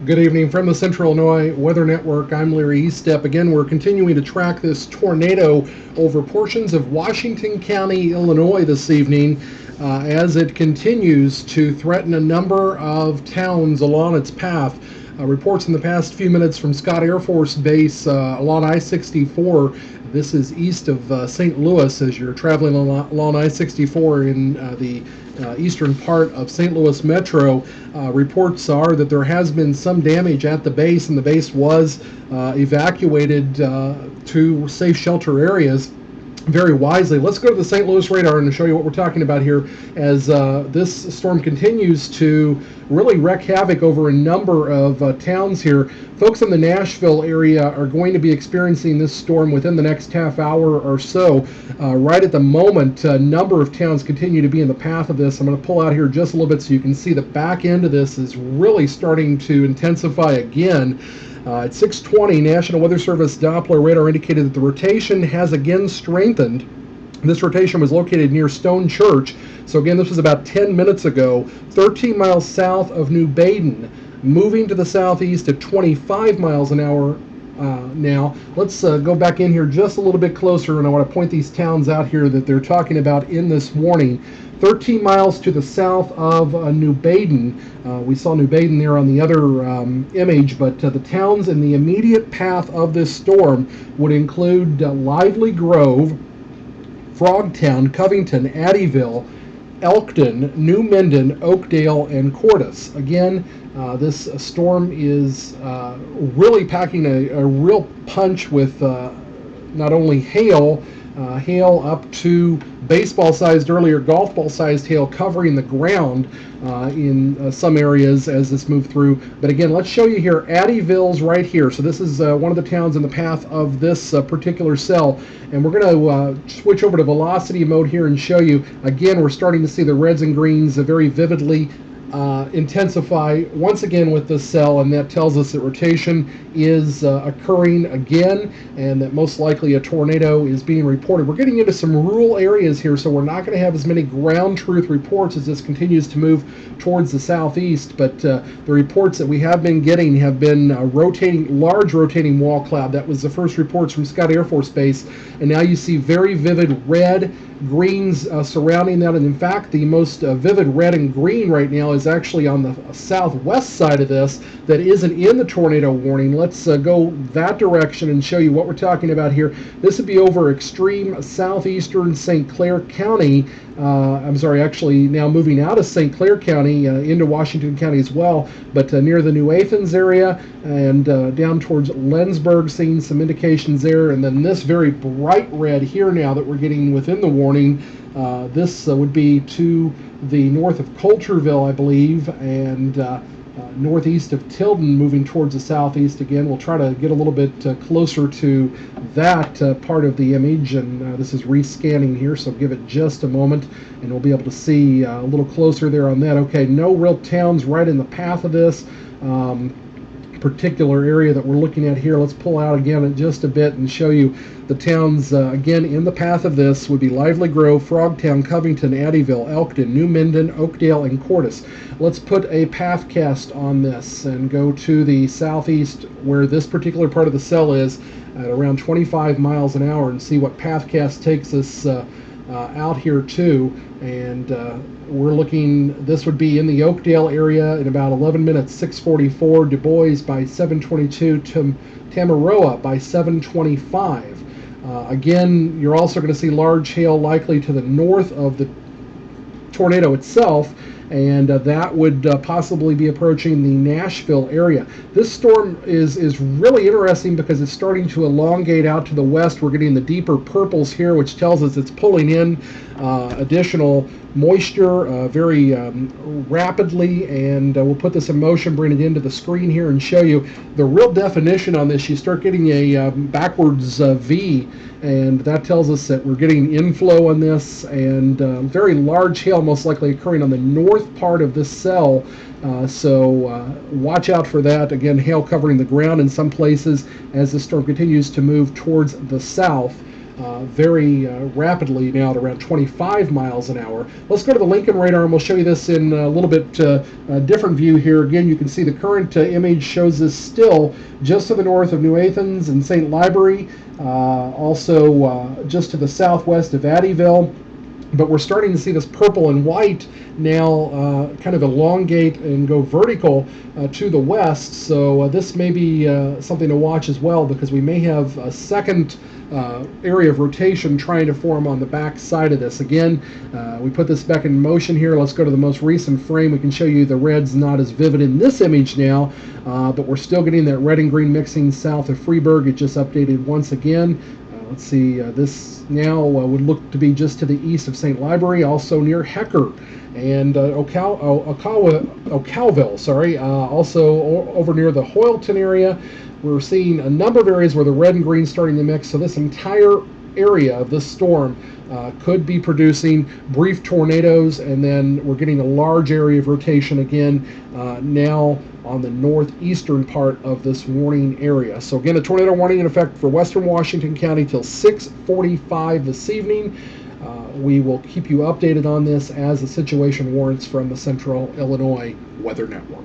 Good evening from the Central Illinois Weather Network. I'm Larry Eastep. Again, we're continuing to track this tornado over portions of Washington County, Illinois this evening as it continues to threaten a number of towns along its path. Reports in the past few minutes from Scott Air Force Base along I-64. This is east of St. Louis as you're traveling along I-64 in the eastern part of St. Louis Metro. Reports are that there has been some damage at the base, and the base was evacuated to safe shelter areas very wisely. Let's go to the St. Louis radar and show you what we're talking about here as this storm continues to really wreak havoc over a number of towns here. Folks in the Nashville area are going to be experiencing this storm within the next half hour or so. Right at the moment, a number of towns continue to be in the path of this. I'm going to pull out here just a little bit so you can see the back end of this is really starting to intensify again. At 6:20, National Weather Service Doppler radar indicated that the rotation has again strengthened. This rotation was located near Stone Church. So again, this was about 10 minutes ago, 13 miles south of New Baden, moving to the southeast at 25 miles an hour now. Let's go back in here just a little bit closer, and I want to point these towns out here that they're talking about in this warning. 13 miles to the south of New Baden. We saw New Baden there on the other image, but the towns in the immediate path of this storm would include Lively Grove, Frogtown, Covington, Addyville, Elkton, New Minden, Oakdale, and Cordis. Again, this storm is really packing a real punch with not only hail up to baseball-sized, earlier golf ball-sized hail covering the ground in some areas as this moved through. But again, let's show you here. Addyville's right here. So this is one of the towns in the path of this particular cell. And we're going to switch over to velocity mode here and show you. Again, we're starting to see the reds and greens very vividly intensify once again with this cell, and that tells us that rotation is occurring again, and that most likely a tornado is being reported. We're getting into some rural areas here, so we're not going to have as many ground truth reports as this continues to move towards the southeast, but the reports that we have been getting have been large rotating wall cloud. That was the first reports from Scott Air Force Base, and now you see very vivid red, greens surrounding that, and in fact the most vivid red and green right now is actually on the southwest side of this that isn't in the tornado warning. Let's go that direction and show you what we're talking about here. This would be over extreme southeastern St. Clair County. I'm sorry, actually now moving out of St. Clair County into Washington County as well, but near the New Athens area and down towards Lensburg, seeing some indications there. And then this very bright red here now that we're getting within the warning, this would be to the north of Coulterville, I believe, and northeast of Tilden, moving towards the southeast again. We'll try to get a little bit closer to that part of the image, and this is rescanning here, so give it just a moment and we'll be able to see a little closer there on that. Okay, no real towns right in the path of this particular area that we're looking at here. Let's pull out again in just a bit and show you the towns again in the path of this would be Lively Grove, Frogtown, Covington, Addyville, Elkton, New Minden, Oakdale, and Cordis. Let's put a path cast on this and go to the southeast where this particular part of the cell is at around 25 miles an hour and see what path cast takes us out here too. And we're looking, this would be in the Oakdale area in about 11 minutes, 6:44, Du Bois by 7:22, Tamaroa by 7:25. Again, you're also going to see large hail likely to the north of the tornado itself, and that would possibly be approaching the Nashville area. This storm is really interesting because it's starting to elongate out to the west. We're getting the deeper purples here, which tells us it's pulling in additional moisture very rapidly, and we'll put this in motion, bring it into the screen here and show you the real definition on this. You start getting a backwards V, and that tells us that we're getting inflow on this, and very large hail most likely occurring on the north part of this cell. So watch out for that. Again, hail covering the ground in some places as the storm continues to move towards the south. very rapidly now at around 25 miles an hour. Let's go to the Lincoln radar and we'll show you this in a little bit different view here. Again, you can see the current image shows us still just to the north of New Athens and St. Library, also just to the southwest of Addyville. But we're starting to see this purple and white now kind of elongate and go vertical to the west. So this may be something to watch as well, because we may have a second area of rotation trying to form on the back side of this. Again, we put this back in motion here. Let's go to the most recent frame. We can show you the red's not as vivid in this image now, but we're still getting that red and green mixing south of Freeburg. It just updated once again. Let's see, this now would look to be just to the east of St. Library, also near Hecker and Ocalville, sorry, also over near the Hoyleton area. We're seeing a number of areas where the red and green starting to mix, so this entire area of this storm could be producing brief tornadoes, and then we're getting a large area of rotation again now on the northeastern part of this warning area. So again, a tornado warning in effect for western Washington County till 6:45 this evening. We will keep you updated on this as the situation warrants from the Central Illinois Weather Network.